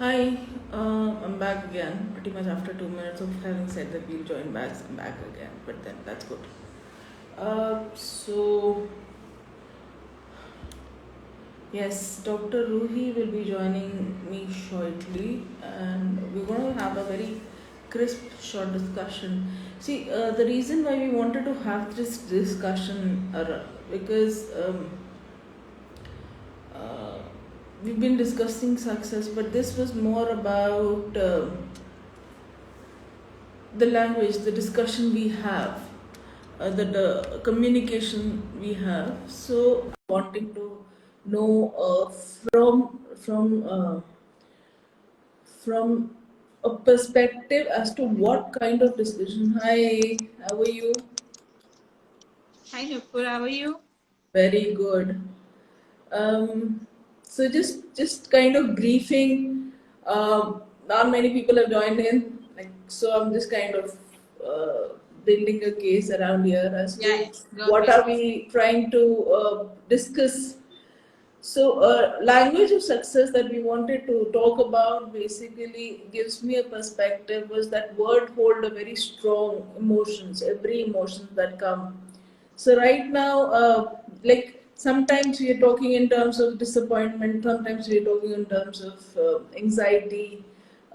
Hi, I'm back again. Pretty much after 2 minutes of having said that we'll join back, I'm back again. But then that's good. So yes, Dr. Ruhi will be joining me shortly, and we're going to have a very crisp, short discussion. See, the reason why we wanted to have this discussion because uh, we've been discussing success, but this was more about. The language, the discussion we have, the communication we have. So, wanting to know from a perspective as to what kind of discussion. Hi, how are you? Hi Nupur, how are you? Very good. So just kind of briefing. Not many people have joined in, like so. I'm just kind of building a case around here as Yeah, to yeah, don't what worry. are we trying to discuss. So, language of success that we wanted to talk about basically gives me a perspective was that word hold a very strong emotions, every emotions that come. So right now, like sometimes we are talking in terms of disappointment, sometimes we are talking in terms of anxiety.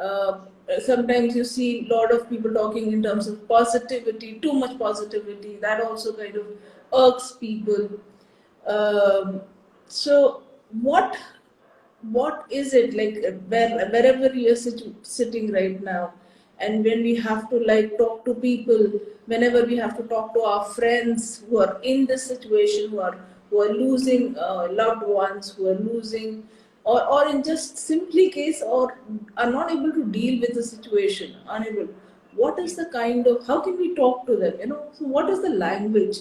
Uh, Sometimes you see a lot of people talking in terms of positivity, too much positivity. That also kind of irks people. Um, so what is it like wherever you're sitting right now, and when we have to like talk to people, whenever we have to talk to our friends who are in this situation, who are losing loved ones, who are losing or in just simply case or are not able to deal with the situation, unable, what is the kind of, how can we talk to them, so what is the language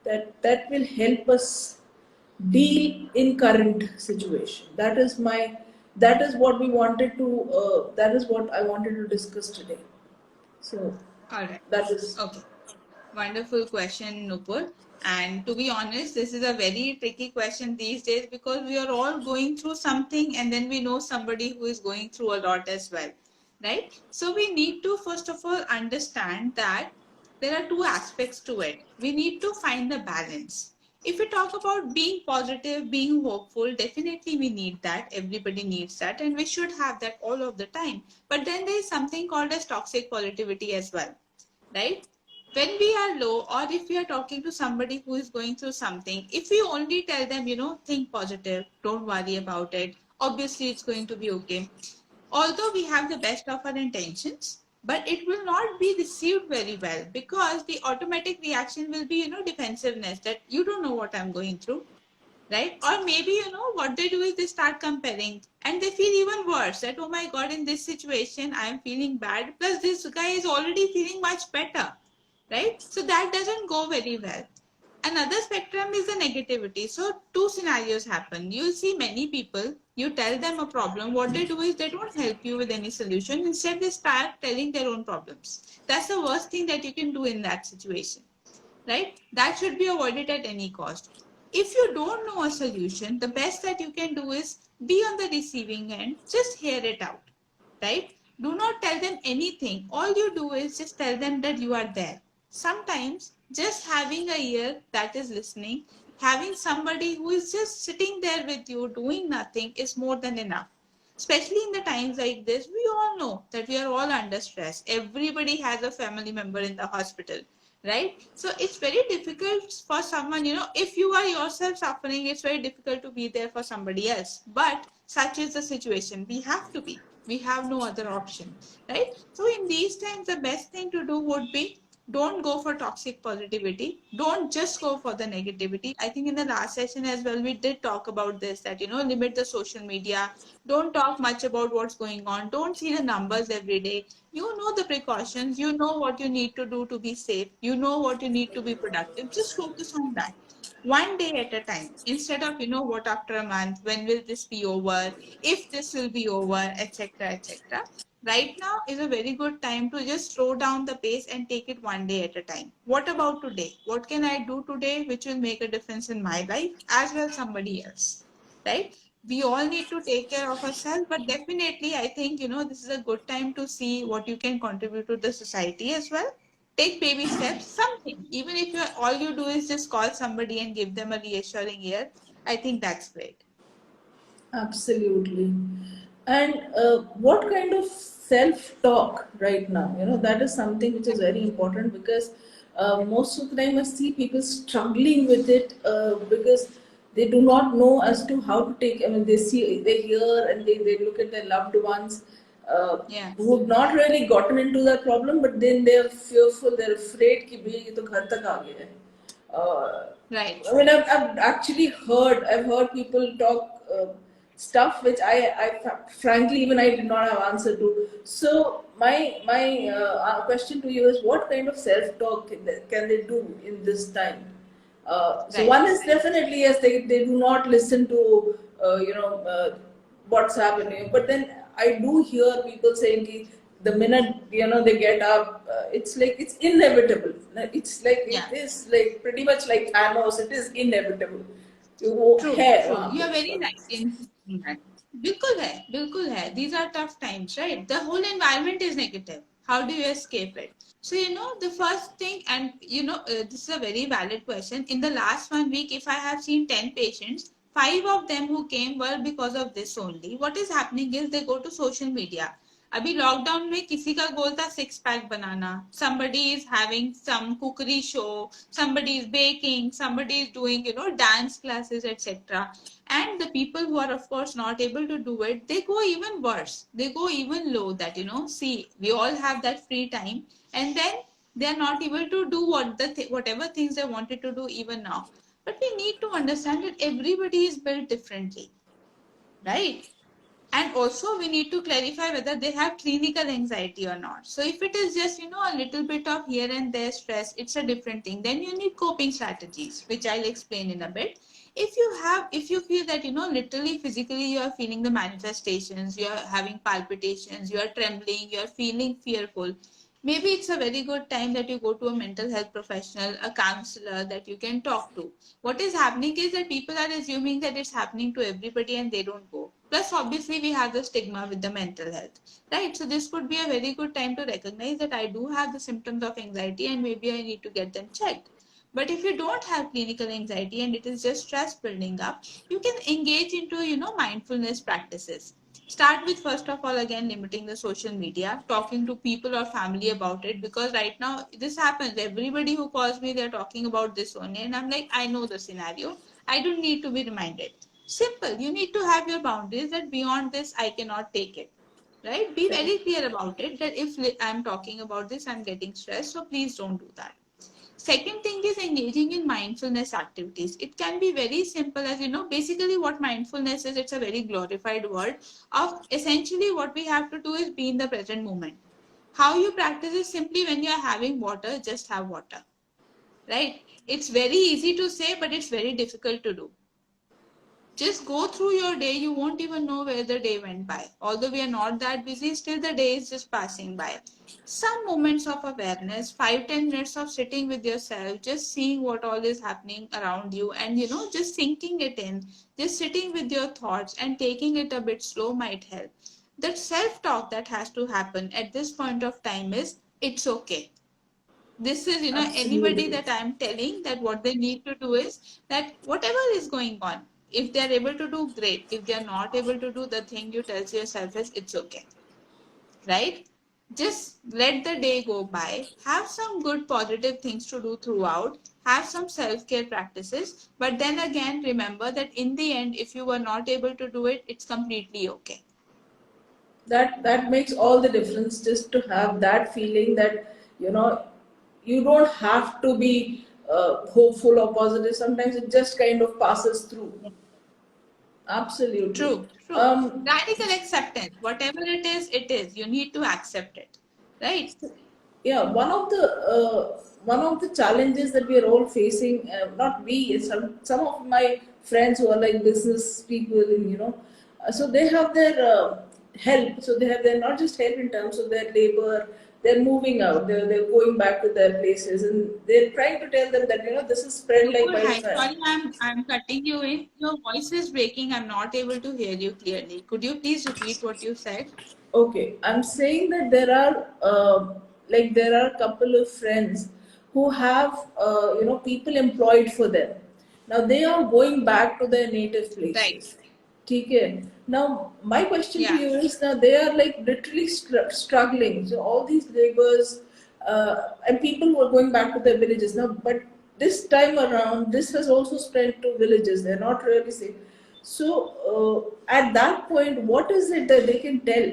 that will help us deal in current situation? That is what we wanted to that is what I wanted to discuss today. So All right. that is. Okay. Wonderful question, Nupur. And to be honest, this is a very tricky question these days because we are all going through something and then we know somebody who is going through a lot as well. Right? So we need to first of all understand that there are two aspects to it. We need to find the balance. If we talk about being positive, being hopeful, definitely we need that. Everybody needs that, and we should have that all of the time. But then there is something called as toxic positivity as well, right? When we are low, or if we are talking to somebody who is going through something, if we only tell them, think positive, don't worry about it, obviously it's going to be okay. Although we have the best of our intentions, but it will not be received very well because the automatic reaction will be, defensiveness, that you don't know what I'm going through, right? Or maybe, what they do is they start comparing and they feel even worse, that, oh my God, in this situation, I am feeling bad. Plus, this guy is already feeling much better, right? So that doesn't go very well. Another spectrum is the negativity. So two scenarios happen. You see many people, you tell them a problem. What they do is they don't help you with any solution. Instead, they start telling their own problems. That's the worst thing that you can do in that situation, right? That should be avoided at any cost. If you don't know a solution, the best that you can do is be on the receiving end, just hear it out, right? Do not tell them anything. All you do is just tell them that you are there. Sometimes just having a ear that is listening, having somebody who is just sitting there with you doing nothing is more than enough. Especially in the times like this, we all know that we are all under stress. Everybody has a family member in the hospital, right? So it's very difficult for someone, if you are yourself suffering, it's very difficult to be there for somebody else. But such is the situation. We have to be. We have no other option, right? So in these times, the best thing to do would be, don't go for toxic positivity. Don't just go for the negativity. I think in the last session as well, we did talk about this, that, limit the social media. Don't talk much about what's going on. Don't see the numbers every day. You know the precautions. You know what you need to do to be safe. You know what you need to be productive. Just focus on that. One day at a time, instead of, what after a month, when will this be over, if this will be over, etc., etc. Right now is a very good time to just slow down the pace and take it one day at a time. What about today? What can I do today which will make a difference in my life as well as somebody else? Right? we all need to take care of ourselves, but definitely I think, this is a good time to see what you can contribute to the society as well. Take baby steps, something. Even if all you do is just call somebody and give them a reassuring ear, I think that's great. Absolutely. And what kind of self-talk right now? That is something which is very important because most of the time I see people struggling with it because they do not know as to how to take. I mean, they hear, and they look at their loved ones Yeah. who have not really gotten into that problem, but then they're fearful, they're afraid कि भई ये तो घर तक आ गया है. Right. I mean, I've actually I've heard people talk stuff which frankly, even I did not have answer to. So my question to you is, what kind of self-talk can they do in this time? So Right. one is definitely, yes, they do not listen to WhatsApp, but then I do hear people saying ki the minute they get up, it's like it's inevitable. It's like Yeah. it is like pretty much like Thanos. It is inevitable. True, है true. वहाँ You पे are very सब. right in saying that. बिल्कुल है, बिल्कुल है. These are tough times, right? The whole environment is negative. How do you escape it? So, the first thing, and this is a very valid question. In the last 1 week, if I have seen 10 patients, 5 of them who came were because of this only. What is happening is they go to social media. अभी lockdown में किसी का गोल था 6 pack banana. Somebody is having some cookery show, somebody is baking, somebody is doing dance classes, etc. And the people who are of course not able to do it, they go even worse, they go even low, that see, we all have that free time, and then they are not able to do whatever things they wanted to do even now. But we need to understand that everybody is built differently, right? And also we need to clarify whether they have clinical anxiety or not. So if it is just a little bit of here and there stress, it's a different thing. Then you need coping strategies, which I'll explain in a bit. If you feel that literally physically you are feeling the manifestations, you are having palpitations, you are trembling, you are feeling fearful, maybe it's a very good time that you go to a mental health professional, a counselor that you can talk to. What is happening is that people are assuming that it's happening to everybody and they don't go. Plus, obviously, we have the stigma with the mental health, right? So this could be a very good time to recognize that I do have the symptoms of anxiety and maybe I need to get them checked. But if you don't have clinical anxiety and it is just stress building up, you can engage into, mindfulness practices. Start with, first of all, again, limiting the social media, talking to people or family about it, because right now this happens. Everybody who calls me, they're talking about this only. And I'm like, I know the scenario. I don't need to be reminded. Simple. You need to have your boundaries that beyond this, I cannot take it. Right? Be very clear about it that if I'm talking about this, I'm getting stressed. So please don't do that. Second thing is engaging in mindfulness activities. It can be very simple, as basically what mindfulness is, it's a very glorified word of essentially what we have to do is be in the present moment. How you practice is simply when you are having water, just have water. Right? It's very easy to say, but it's very difficult to do. Just go through your day, you won't even know where the day went by. Although we are not that busy, still the day is just passing by. Some moments of awareness, 5-10 minutes of sitting with yourself, just seeing what all is happening around you, and just sinking it in, just sitting with your thoughts and taking it a bit slow might help. That self-talk that has to happen at this point of time is, it's okay. This is anybody Absolutely. that I'm telling that what they need to do is that whatever is going on, if they're able to do, great. If they're not able to do, the thing you tell yourself is, it's okay, right? Just let the day go by, have some good positive things to do throughout, have some self-care practices, but then again remember that in the end, if you were not able to do it, it's completely okay. That makes all the difference, just to have that feeling that you know you don't have to be hopeful or positive. Sometimes it just kind of passes through. Absolutely. True, true. um Radical acceptance. Whatever it is. You need to accept it. Right? yeah, one of the challenges that we are all facing, not we, some of my friends who are like business people, and so they have their help. So they have their not just help in terms of their labor, they're moving out, they're going back to their places, and they're trying to tell them that this is spread like Nupur, hi. wildfire. Sorry, I'm cutting you in. Your voice is breaking. I'm not able to hear you clearly. Could you please repeat what you said? Okay, I'm saying that there are there are a couple of friends who have people employed for them. Now they are going back to their native Right. places. Okay. Now my question to Yeah. you is, now they are like literally struggling. So all these laborers and people who are going back to their villages now, but this time around, this has also spread to villages. They're not really safe. So at that point, what is it that they can tell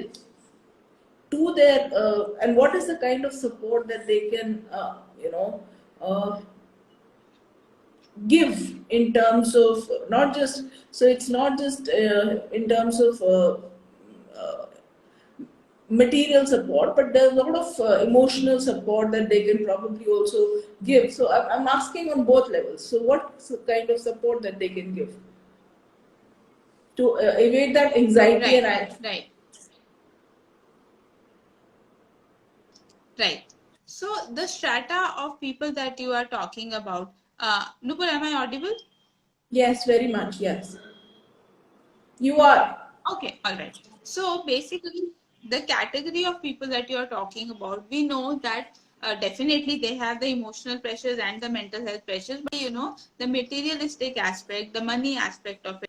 to their and what is the kind of support that they can uh, give in terms of not just, so it's not just in terms of uh, material support, but there's a lot of emotional support that they can probably also give. So I'm asking on both levels, so what's the kind of support that they can give to evade that anxiety and Right. Right. Right. So the strata of people that you are talking about, Nupur, am I audible? yes, very much, yes, you are. Okay, all right. So basically, the category of people that you are talking about, we know that definitely they have the emotional pressures and the mental health pressures, but the materialistic aspect, the money aspect of it,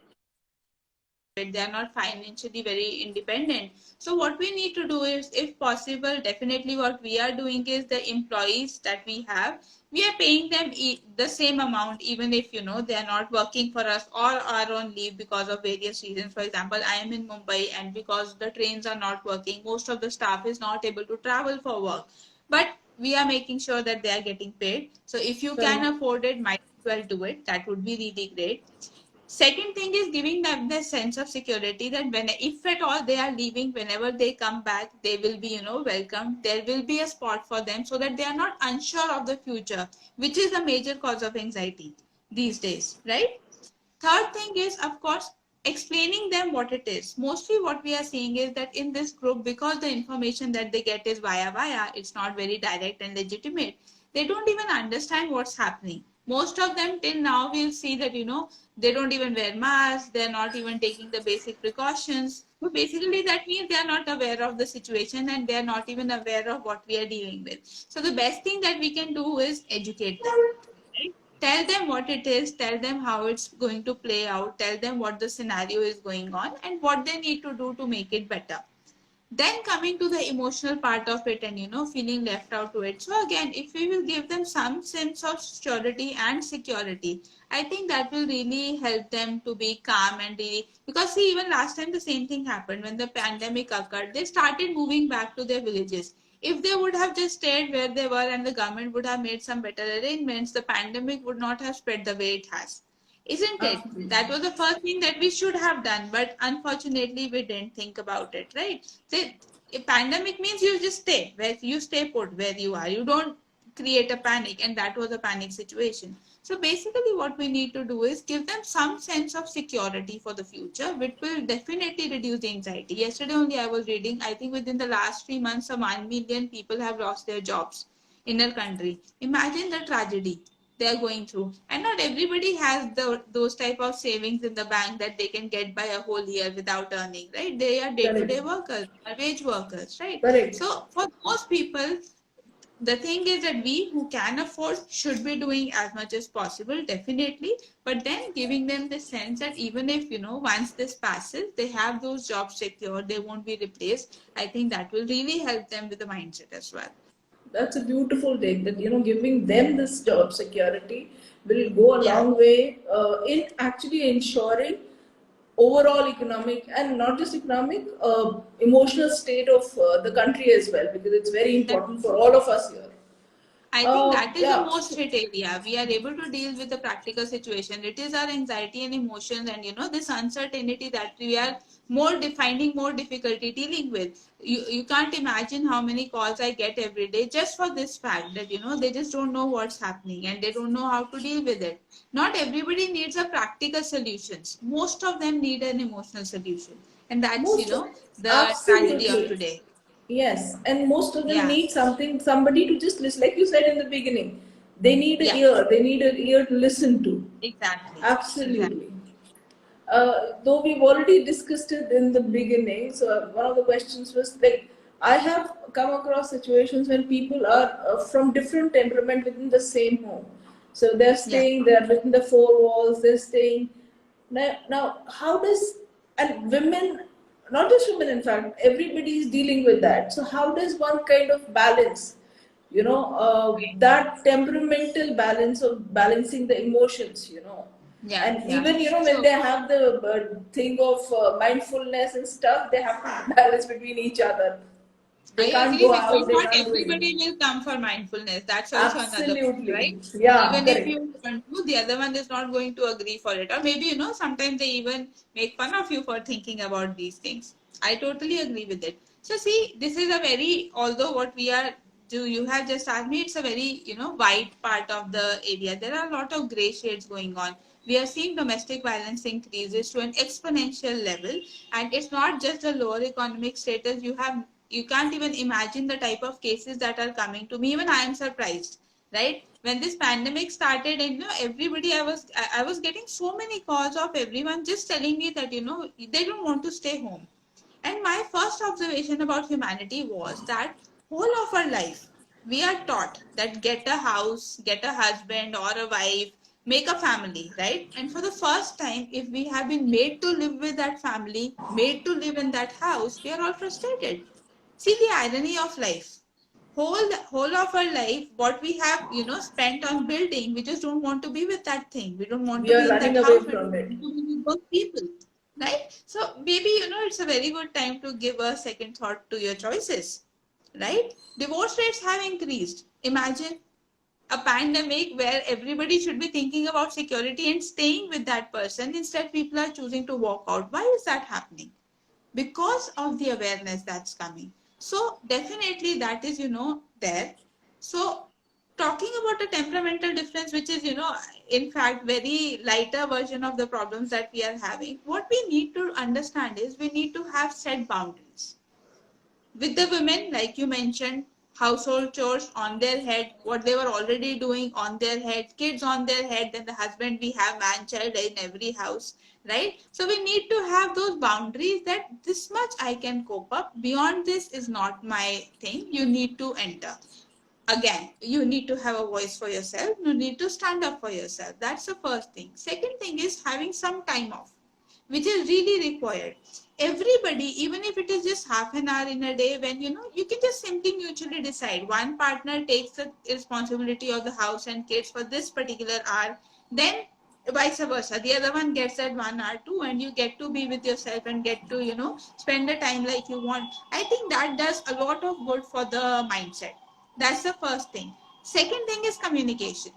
they are not financially very independent. So what we need to do is, if possible, definitely what we are doing is, the employees that we have, we are paying them the same amount, even if they are not working for us or are on leave because of various reasons. For example, I am in Mumbai, and because the trains are not working, most of the staff is not able to travel for work, but we are making sure that they are getting paid. So if you Correct. can afford it, might as well do it. That would be really great. Second thing is giving them the sense of security that when, if at all they are leaving, whenever they come back, they will be welcome. There will be a spot for them, so that they are not unsure of the future, which is a major cause of anxiety these days, right? Third thing is, of course, explaining them what it is. Mostly what we are seeing is that in this group, because the information that they get is via, it's not very direct and legitimate. They don't even understand what's happening. Most of them till now we'll see that, they don't even wear masks, they're not even taking the basic precautions. So basically that means they are not aware of the situation, and they are not even aware of what we are dealing with. So the best thing that we can do is educate them. Right? Tell them what it is, tell them how it's going to play out, tell them what the scenario is going on and what they need to do to make it better. Then coming to the emotional part of it, and feeling left out to it. So again, if we will give them some sense of security and security, I think that will really help them to be calm and really, because see, even last time the same thing happened when the pandemic occurred. They started moving back to their villages. If they would have just stayed where they were and the government would have made some better arrangements, the pandemic would not have spread the way it has. Isn't it? Absolutely. That was the first thing that we should have done, but unfortunately we didn't think about it, right? So a pandemic means you just stay where you stay put where you are. You don't create a panic, and that was a panic situation. So basically what we need to do is give them some sense of security for the future, which will definitely reduce the anxiety. Yesterday only I was reading, I think within the last 3 months, 1 million people have lost their jobs in our country. Imagine the tragedy they are going through, and not everybody has those type of savings in the bank that they can get by a whole year without earning, right? They are Correct. day-to-day workers, are wage workers, right? Correct. So for most people, the thing is that we who can afford should be doing as much as possible, definitely, but then giving them the sense that even if once this passes, they have those jobs secure, they won't be replaced. I think that will really help them with the mindset as well. That's a beautiful take, that giving them this job security will go a Yeah. long way in actually ensuring overall economic, and not just economic, emotional state of the country as well, because it's very important for all of us here. I think that is the Yeah. most hit area. We are able to deal with the practical situation. It is our anxiety and emotions, and this uncertainty that we are more defining, more difficulty dealing with. You can't imagine how many calls I get every day just for this fact that they just don't know what's happening and they don't know how to deal with it. Not everybody needs a practical solutions. Most of them need an emotional solution, and that's Most the tragedy of absolutely. today. Yes, and most of them Yeah, need somebody to just listen. Like you said in the beginning, they need an yeah, ear. They need an ear to listen to. exactly, exactly. Absolutely. Though we've already discussed it in the beginning, so one of the questions was like, I have come across situations when people are from different temperament within the same home. So Yeah. they're within the four walls, they're staying. Now how does, and women, not just women, in fact, everybody is dealing with that. So how does one kind of balance, that temperamental balance of balancing the emotions, Yeah, and yeah. even when So they have the thing of mindfulness and stuff, they have to balance between each other. They I can't agree go with you. out, they Not can't do everybody anything. will come for mindfulness. That's also another point, Absolutely. right? Yeah, Even if correct. you want to, the other one is not going to agree for it. Or maybe, sometimes they even make fun of you for thinking about these things. I totally agree with it. So see, this is a very, although what we are do you have just asked me, it's a very, wide part of the area. There are a lot of gray shades going on. We are seeing domestic violence increases to an exponential level, and it's not just the lower economic status. You can't even imagine the type of cases that are coming to me. Even I am surprised, right? When this pandemic started, and everybody, I was getting so many calls of everyone just telling me that they don't want to stay home. And my first observation about humanity was that whole of our life, we are taught that get a house, get a husband or a wife, make a family, right? And for the first time, if we have been made to live with that family, made to live in that house, we are all frustrated. See the irony of life. Whole of our life, what we have, spent on building, we just don't want to be with that thing. We don't want We to are be in running that away house. We don't from it. want to be with those people. Right? So maybe, it's a very good time to give a second thought to your choices. Right? Divorce rates have increased. Imagine a pandemic where everybody should be thinking about security and staying with that person. Instead, people are choosing to walk out. Why is that happening? Because of the awareness that's coming. So definitely that is, there. So talking about a temperamental difference, which is, in fact, very lighter version of the problems that we are having, what we need to understand is we need to have set boundaries with the women, like you mentioned, household chores on their head, what they were already doing on their head, kids on their head, then the husband, we have man child in every house, right? So we need to have those boundaries that this much I can cope up. Beyond this is not my thing. You need to enter. Again, you need to have a voice for yourself. You need to stand up for yourself. That's the first thing. Second thing is having some time off, which is really required. Everybody, even if it is just half an hour in a day, when you can just simply mutually decide one partner takes the responsibility of the house and kids for this particular hour, then vice versa, the other one gets that 1 hour too, and you get to be with yourself and get to spend the time like you want. I think that does a lot of good for the mindset. That's the first thing. Second thing is communication.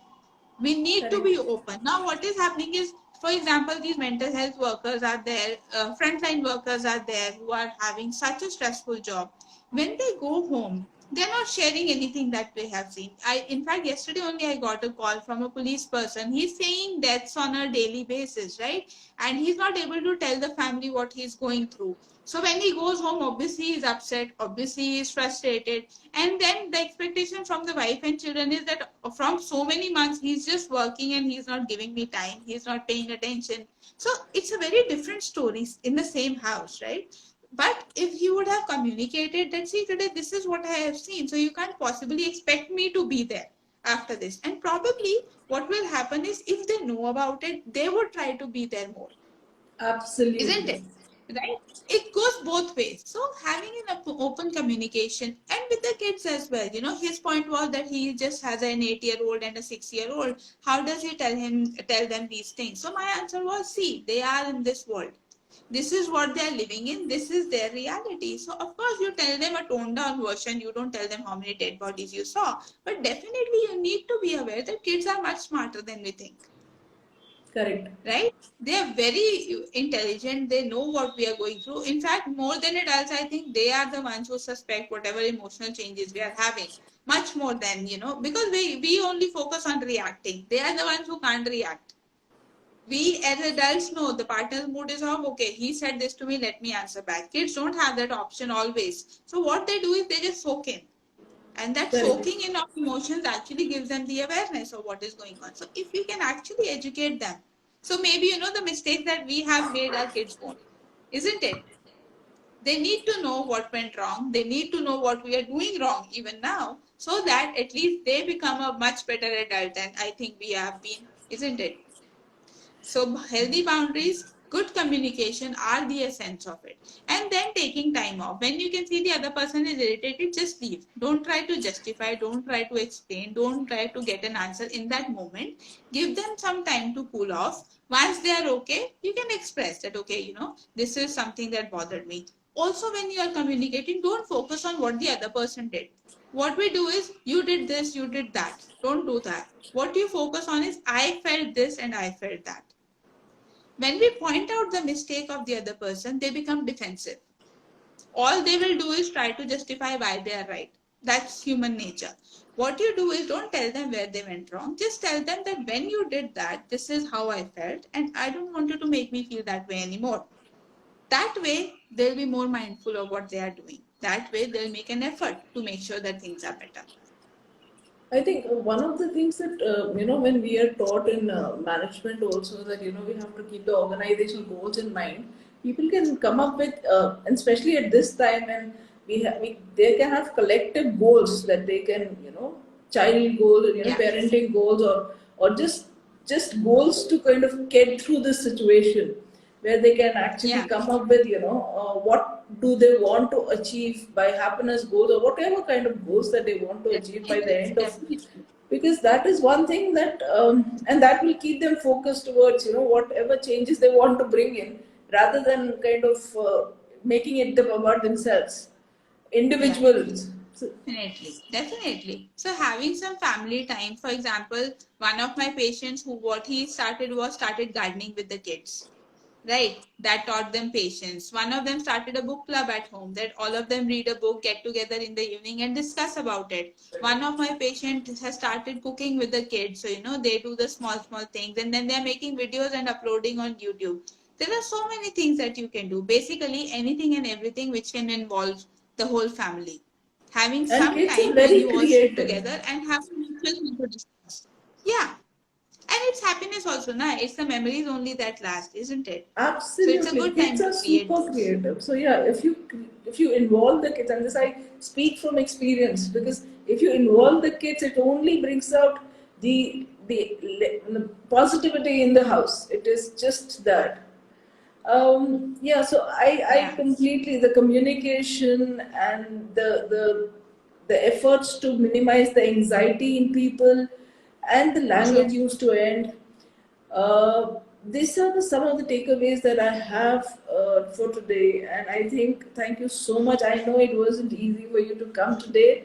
We need to be Correct. open. Now what is happening is, for example, these mental health workers are there, frontline workers are there, who are having such a stressful job. When they go home, they're not sharing anything that they have seen. In fact, yesterday only I got a call from a police person. He's saying deaths on a daily basis, right? And he's not able to tell the family what he's going through. So when he goes home, obviously he's upset, obviously he's frustrated. And then the expectation from the wife and children is that from so many months he's just working and he's not giving me time, he's not paying attention. So it's a very different story in the same house, right? But if you would have communicated that, see, today this is what I have seen, so you can't possibly expect me to be there after this. And probably what will happen is, if they know about it, they would try to be there more, isn't Absolutely. it? Right? It goes both ways. So having an open communication, and with the kids as well. His point was that he just has an 8-year-old and a 6-year-old. How does he tell them these things? So my answer was, see, they are in this world. This is what they are living in. This is their reality. So of course you tell them a toned down version. You don't tell them how many dead bodies you saw. But definitely you need to be aware that kids are much smarter than we think, Correct. right? They are very intelligent. They know what we are going through. In fact, more than adults, I think they are the ones who suspect whatever emotional changes we are having, much more than, because we only focus on reacting. They are the ones who can't react. We as adults know the partner's mood is off. Okay, he said this to me, let me answer back. Kids don't have that option always. So what they do is they just soak in. And that Correct. soaking in of emotions actually gives them the awareness of what is going on. So if we can actually educate them, so maybe the mistakes that we have made our kids won't, isn't it? They need to know what went wrong. They need to know what we are doing wrong even now, so that at least they become a much better adult than I think we have been, isn't it? So healthy boundaries, good communication are the essence of it. And then taking time off. When you can see the other person is irritated, just leave. Don't try to justify, don't try to explain, don't try to get an answer in that moment. Give them some time to cool off. Once they are okay, you can express that, okay, this is something that bothered me. Also, when you are communicating, don't focus on what the other person did. What we do is, you did this, you did that. Don't do that. What you focus on is, I felt this and I felt that. When we point out the mistake of the other person, they become defensive. All they will do is try to justify why they are right. That's human nature. What you do is, don't tell them where they went wrong. Just tell them that when you did that, this is how I felt, and I don't want you to make me feel that way anymore. That way, they'll be more mindful of what they are doing. That way, they'll make an effort to make sure that things are better. I think one of the things that when we are taught in management also, that we have to keep the organizational goals in mind. People can come up with, and especially at this time, and they can have collective goals that they can child goals, Yeah. parenting goals, or just goals to kind of get through this situation, where they can actually Yeah. come up with what do they want to achieve by happiness goals, or whatever kind of goals that they want to achieve by the Definitely. end of, Definitely. because that is one thing that and that will keep them focused towards whatever changes they want to bring in, rather than kind of making it about themselves, Yeah. individuals. So, Definitely, definitely. So having some family time, for example, one of my patients who what he started was started gardening with the kids. Right, that taught them patience. One of them started a book club at home that all of them read a book, get together in the evening and discuss about it. One of my patients has started cooking with the kids. So, they do the small things and then they're making videos and uploading on YouTube. There are so many things that you can do. Basically, anything and everything which can involve the whole family. Having and some kids are time when very you all sit creative. together and have mutual thing to discuss. Yeah, and it's happiness also, na? It's the memories only that last, isn't it? So it's a Absolutely, good kids time to are create super those. creative. So yeah, if you involve the kids, and this I speak from experience, because if you involve the kids, it only brings out the positivity in the house. It is just that. Yeah, so I Yeah, completely, the communication and the efforts to minimize the anxiety in people, and the language true. used to end. These are some of the takeaways that I have for today, and I think thank you so much. I know it wasn't easy for you to come today,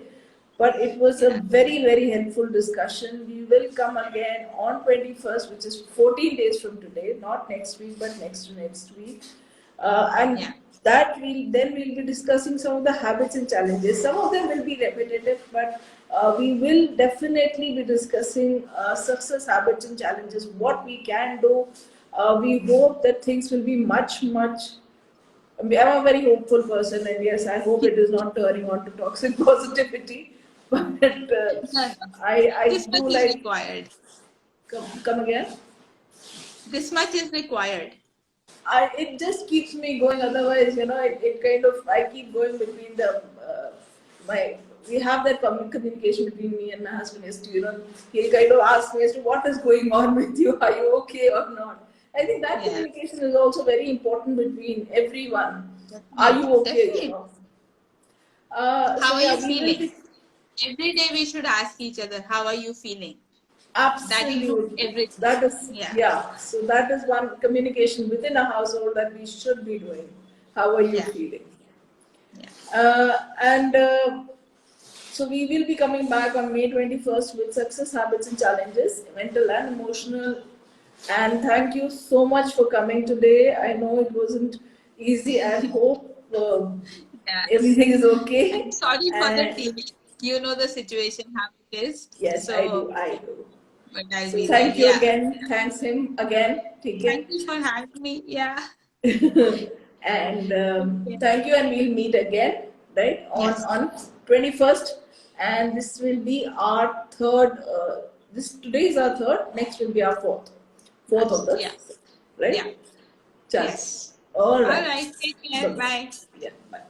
but it was a Yeah, very helpful discussion. We will come again on 21st, which is 14 days from today, not next week, but next to next week. And yeah, that we'll be discussing some of the habits and challenges. Some of them will be repetitive, but we will definitely be discussing success habits and challenges, what we can do. We hope that things will be much. I'm a very hopeful person, and yes, I hope it is not turning on to toxic positivity. But no, no. I This much do is like, required. come again. This much is required. It just keeps me going. Otherwise, it kind of, I keep going between the my we have that communication between me and my husband. Is to he'll kind of ask me as to what is going on with you. Are you okay or not? I think that Yeah, communication is also very important between everyone. Are you definitely, okay? definitely. So How are yeah, you we will feeling? be. Every day we should ask each other, how are you feeling? That includes Absolutely. everything. That is, Yeah, yeah. So that is one communication within a household that we should be doing. How are you yeah, feeling? yeah. And so we will be coming back on May 21st with success habits and challenges, mental and emotional. And thank you so much for coming today. I know it wasn't easy. I hope Yeah. everything is I'm okay. sorry for the And TV. You know the situation how it is. yes, I do. So I do. but I'll So be there. thank you Yeah. again. Thanks him again. Take care. Thank you for having me. Yeah. And Okay. thank you, and we'll meet again, right, on Yes. 21st. And this will be our third. This today is our third. Next will be our fourth of the, Yeah. right? Yeah. Chalo. Yes. All All right. right. Take care. Bye. Bye. Yeah. Bye.